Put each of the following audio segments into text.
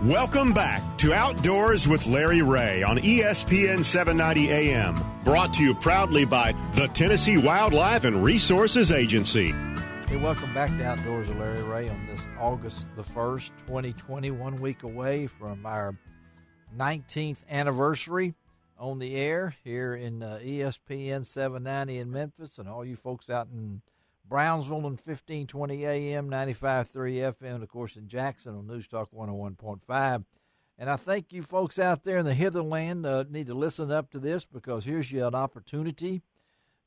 Welcome back to Outdoors with Larry Ray on ESPN 790 AM. Brought to you proudly by the Tennessee Wildlife and Resources Agency. Hey, welcome back to Outdoors with Larry Ray on this August the 1st, 2020, 1 week away from our 19th anniversary on the air here in ESPN 790 in Memphis, and all you folks out in Brownsville on 1520 AM, 95.3 FM, and of course in Jackson on News Talk 101.5. And I think you folks out there in the hitherland need to listen up to this, because here's you an opportunity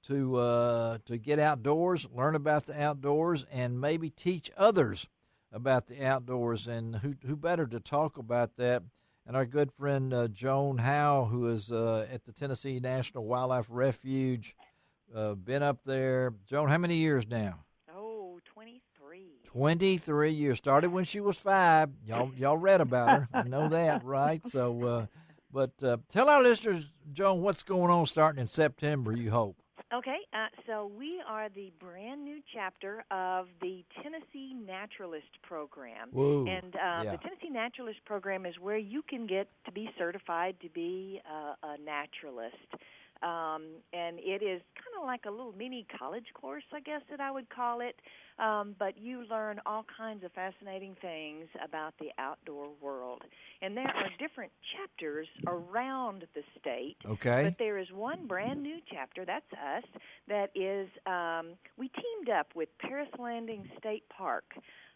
to get outdoors, learn about the outdoors, and maybe teach others about the outdoors. And who better to talk about that? And our good friend Joan Howe, who is at the Tennessee National Wildlife Refuge. Been up there. Joan, how many years now? Oh, 23. 23 years. Started when she was 5. Y'all read about her. You know that, right? So, but tell our listeners, Joan, what's going on starting in September, you hope? Okay, so we are the brand new chapter of the Tennessee Naturalist program. Whoa, and the Tennessee Naturalist program is where you can get to be certified to be a naturalist. And it is kind of like a little mini college course, I guess that I would call it. But you learn all kinds of fascinating things about the outdoor world. And there are different chapters around the state. Okay. But there is one brand new chapter, that's us, that is, we teamed up with Paris Landing State Park.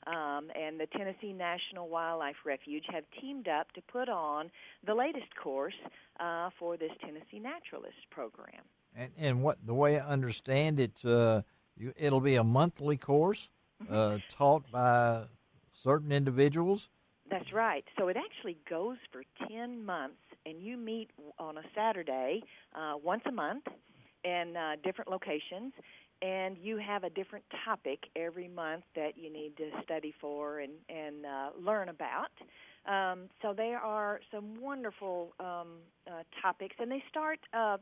And the Tennessee National Wildlife Refuge have teamed up to put on the latest course for this Tennessee Naturalist program. And what the way I understand it, it'll be a monthly course taught by certain individuals. That's right. So it actually goes for 10 months, and you meet on a Saturday once a month in different locations. And you have a different topic every month that you need to study for and learn about. So there are some wonderful topics, and they start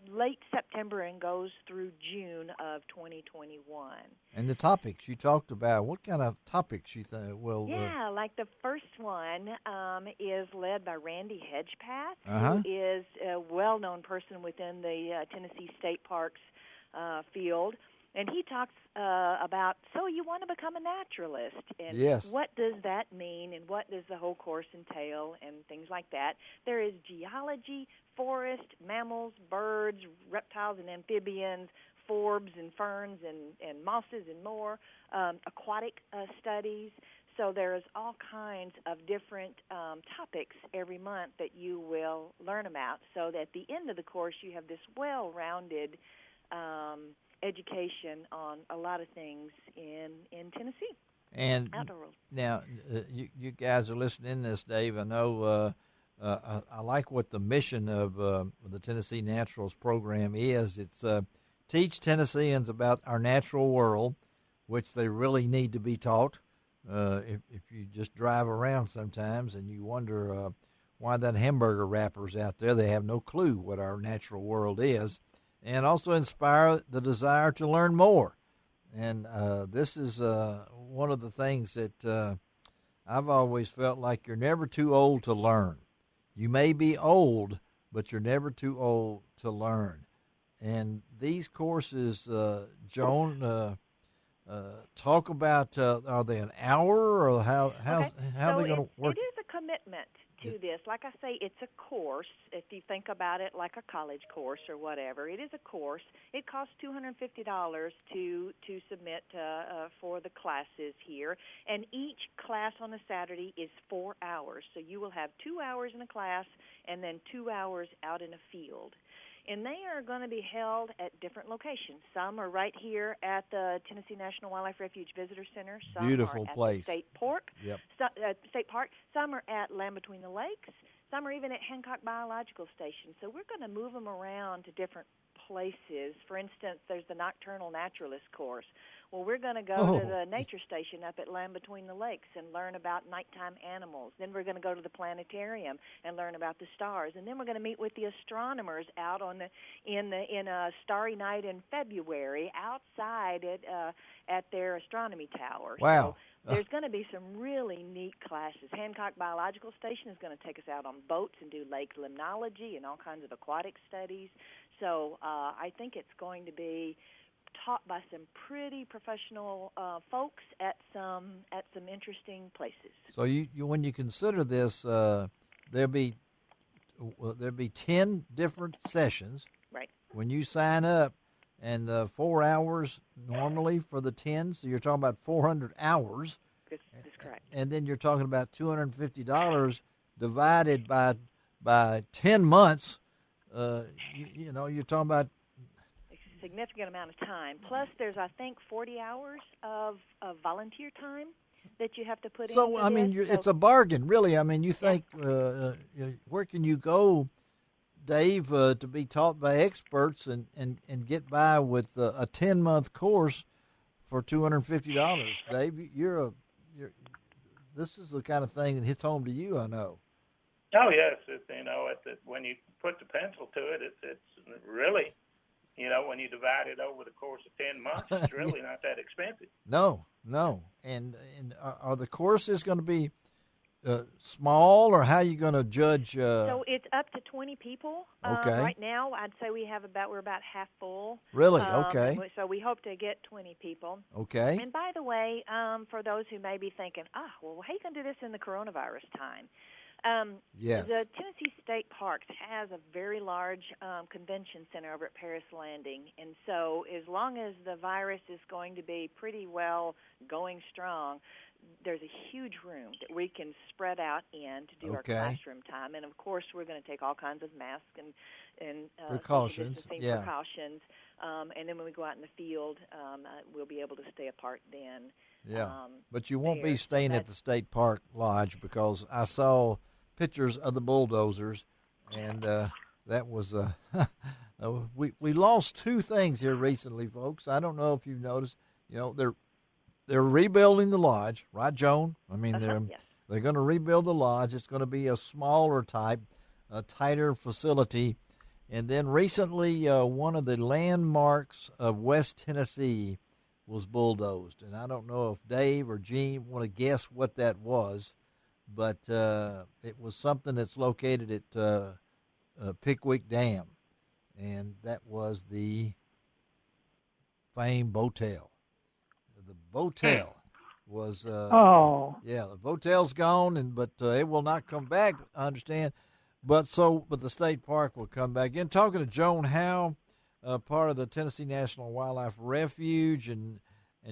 late September and goes through June of 2021. And the topics you talked about, what kind of topics you think will... Yeah, like the first one is led by Randy Hedgepath, who is a well-known person within the Tennessee State Parks field. And he talks about, so you want to become a naturalist, and what does that mean, and what does the whole course entail, and things like that. There is geology, forest, mammals, birds, reptiles and amphibians, forbs and ferns and mosses and more, aquatic studies. So there's all kinds of different topics every month that you will learn about, so that at the end of the course you have this well-rounded education on a lot of things in Tennessee. And now, you guys are listening to this, Dave. I know I like what the mission of the Tennessee Naturals program is. It's teach Tennesseans about our natural world, which they really need to be taught. If you just drive around sometimes and you wonder why that hamburger wrapper's out there, they have no clue what our natural world is. And also inspire the desire to learn more. And this is one of the things that I've always felt like you're never too old to learn. You may be old, but you're never too old to learn. And these courses, Joan, talk about, are they an hour, or how's they going to work? It is a commitment to this. Like I say, it's a course. If you think about it like a college course or whatever, it is a course. It costs $250 to submit for the classes here, and each class on a Saturday is 4 hours. So you will have 2 hours in a class and then 2 hours out in a field. And they are going to be held at different locations. Some are right here at the Tennessee National Wildlife Refuge Visitor Center. Some Beautiful are at place. the State Park. Yep. State Park. Some are at Land Between the Lakes. Some are even at Hancock Biological Station. So we're going to move them around to different places. For instance, there's the Nocturnal Naturalist course. Well, we're going to go to the nature station up at Land Between the Lakes and learn about nighttime animals. Then we're going to go to the planetarium and learn about the stars. And then we're going to meet with the astronomers out on in a starry night in February outside at their astronomy tower. Wow. there's going to be some really neat classes. Hancock Biological Station is going to take us out on boats and do lake limnology and all kinds of aquatic studies. So I think it's going to be taught by some pretty professional folks at some interesting places. So you when you consider this, there'll be 10 different sessions. Right. When you sign up, and 4 hours normally for the 10, so you're talking about 400 hours. That's correct. And then you're talking about $250 divided by 10 months. You know, you're talking about a significant amount of time. Plus, there's, I think, 40 hours of volunteer time that you have to put in. So, I mean, it's a bargain, really. I mean, you think, where can you go, Dave, to be taught by experts and get by with a 10-month course for $250? Dave, this is the kind of thing that hits home to you, I know. Oh, yes. When you put the pencil to it, it's really, when you divide it over the course of 10 months, it's really not that expensive. No. And are the courses going to be small, or how are you going to judge? So it's up to 20 people. Okay. Right now, I'd say we're about half full. Really? Okay. So we hope to get 20 people. Okay. And by the way, for those who may be thinking, well, how are you going to do this in the coronavirus time? Yes. The Tennessee State Parks has a very large convention center over at Paris Landing, and so as long as the virus is going to be pretty well going strong, there's a huge room that we can spread out in to do our classroom time. And, of course, we're going to take all kinds of masks and precautions. Precautions. And then when we go out in the field, we'll be able to stay apart then. Yeah, but you won't be staying at the State Park Lodge, because I saw pictures of the bulldozers, and that was we lost two things here recently, folks. I don't know if you've noticed. They're rebuilding the lodge, right, Joan? I mean, they're going to rebuild the lodge. It's going to be a smaller type, a tighter facility. And then recently, one of the landmarks of West Tennessee was bulldozed. And I don't know if Dave or Gene want to guess what that was, but it was something that's located at Pickwick Dam, and that was the famed Botel. The Botel was the Botel's gone, but it will not come back, I understand. But the state park will come back. Again, talking to Joan Howe, part of the Tennessee National Wildlife Refuge, and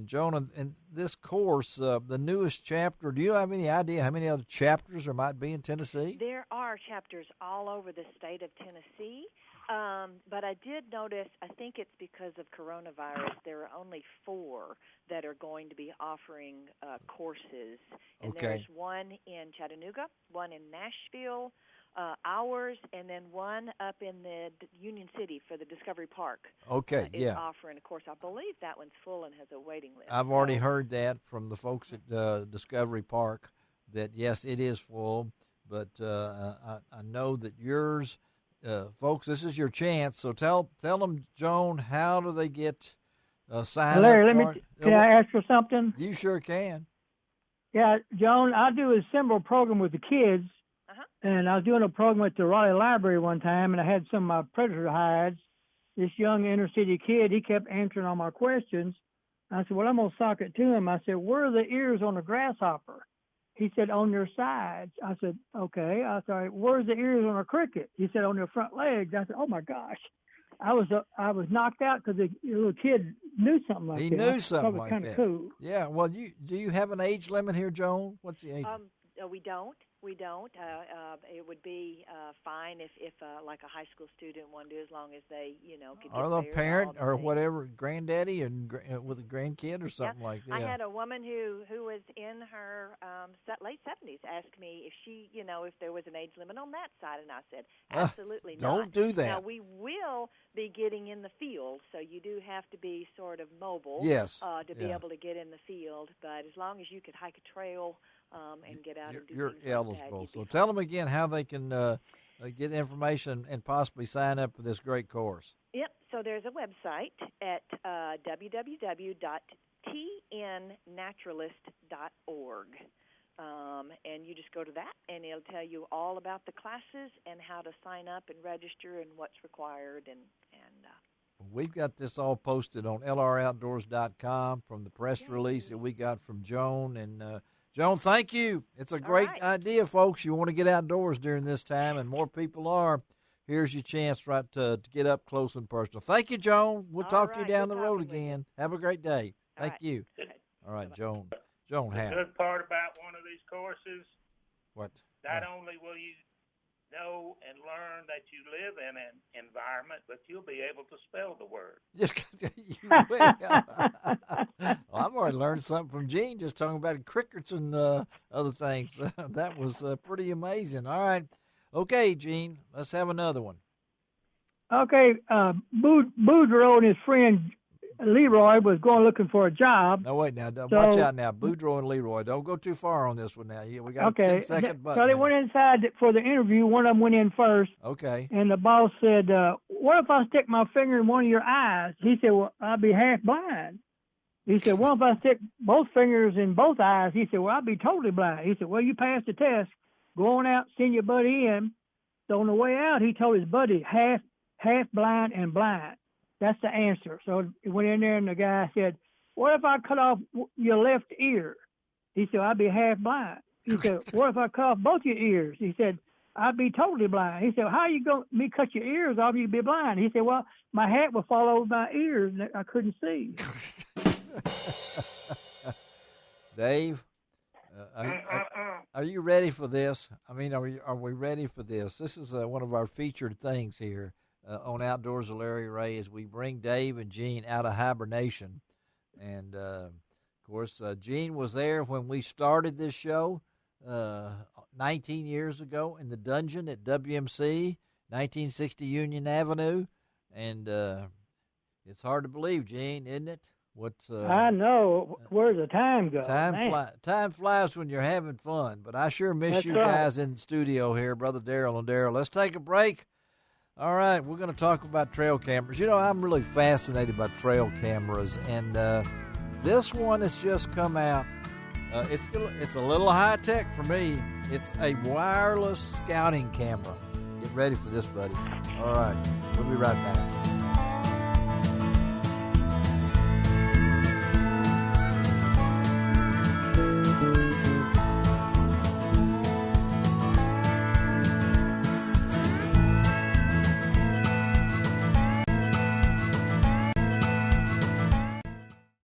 Joan, and this course, the newest chapter. Do you have any idea how many other chapters there might be in Tennessee? There are chapters all over the state of Tennessee. But I did notice, I think it's because of coronavirus, there are only 4 that are going to be offering courses. And there's one in Chattanooga, one in Nashville, ours, and then one up in the Union City for the Discovery Park. Is offering a course. I believe that one's full and has a waiting list. I've already heard that from the folks at Discovery Park, that, yes, it is full. But I know that yours... folks, this is your chance. So tell them, Joan, how do they get signed Larry, up? Can I ask for something? You sure can. Yeah, Joan, I do a similar program with the kids, and I was doing a program at the Raleigh Library one time, and I had some of my predator hides. This young inner city kid, he kept answering all my questions. I said, well, I'm going to sock it to him. I said, where are the ears on a grasshopper? He said, on their sides. I said, okay. I said, where's the ears on a cricket? He said, on their front legs. I said, oh, my gosh. I was knocked out because the little kid knew something like that. He knew something like that. Kind of cool. Yeah. Well, do you have an age limit here, Joan? What's the age? We don't. It would be fine if like a high school student wanted to, as long as they, could get or the parent or whatever, granddaddy and with a grandkid or something like that. I had a woman who was in her late 70s ask me if she, if there was an age limit on that side, and I said absolutely not. Don't do that. Now we will be getting in the field, so you do have to be sort of mobile. Yes. To be able to get in the field, but as long as you could hike a trail. And get out and do you're things eligible. Like that. So tell them again how they can get information and possibly sign up for this great course. Yep. So there's a website at tnnaturalist.org. And you just go to that, and it'll tell you all about the classes and how to sign up and register and what's required. And we've got this all posted on lroutdoors.com from the press release that we got from Joan. And Joan, thank you. It's a great idea, folks. You want to get outdoors during this time, and more people are. Here's your chance to get up close and personal. Thank you, Joan. We'll talk to you down the road again. Have a great day. Thank you. All right, Joan Howe. The good part about one of these courses, what? Not only will you know and learn that you live in an environment, but you'll be able to spell the word. Well, I've already learned something from Gene just talking about crickets and other things. That was pretty amazing. All right. Okay, Gene, let's have another one. Okay, Boudreaux and his friend Leroy was going looking for a job. No, wait now. Watch out now. Boudreaux and Leroy. Don't go too far on this one now. We got a 10-second button. So they went inside for the interview. One of them went in first. Okay. And the boss said, what if I stick my finger in one of your eyes? He said, well, I'll be half blind. He said, what if I stick both fingers in both eyes? He said, well, I'll be totally blind. He said, well, you passed the test. Go on out, send your buddy in. So on the way out, he told his buddy, half blind and blind. That's the answer. So he went in there, and the guy said, what if I cut off your left ear? He said, I'd be half blind. He said, what if I cut off both your ears? He said, I'd be totally blind. He said, how are you going to cut your ears off? You'd be blind. He said, well, my hat will fall over my ears, and I couldn't see. Dave? Are you ready for this? I mean, are we ready for this? This is one of our featured things here on Outdoors with Larry Ray as we bring Dave and Gene out of hibernation. And, of course, Gene was there when we started this show 19 years ago in the dungeon at WMC, 1960 Union Avenue. And it's hard to believe, Gene, isn't it? I know. Where's the time go? Time flies when you're having fun, but I sure miss you guys in the studio here, Brother Darrell and Darrell. Let's take a break. All right, we're going to talk about trail cameras. You know, I'm really fascinated by trail cameras, and this one has just come out. It's a little high-tech for me. It's a wireless scouting camera. Get ready for this, buddy. All right, we'll be right back.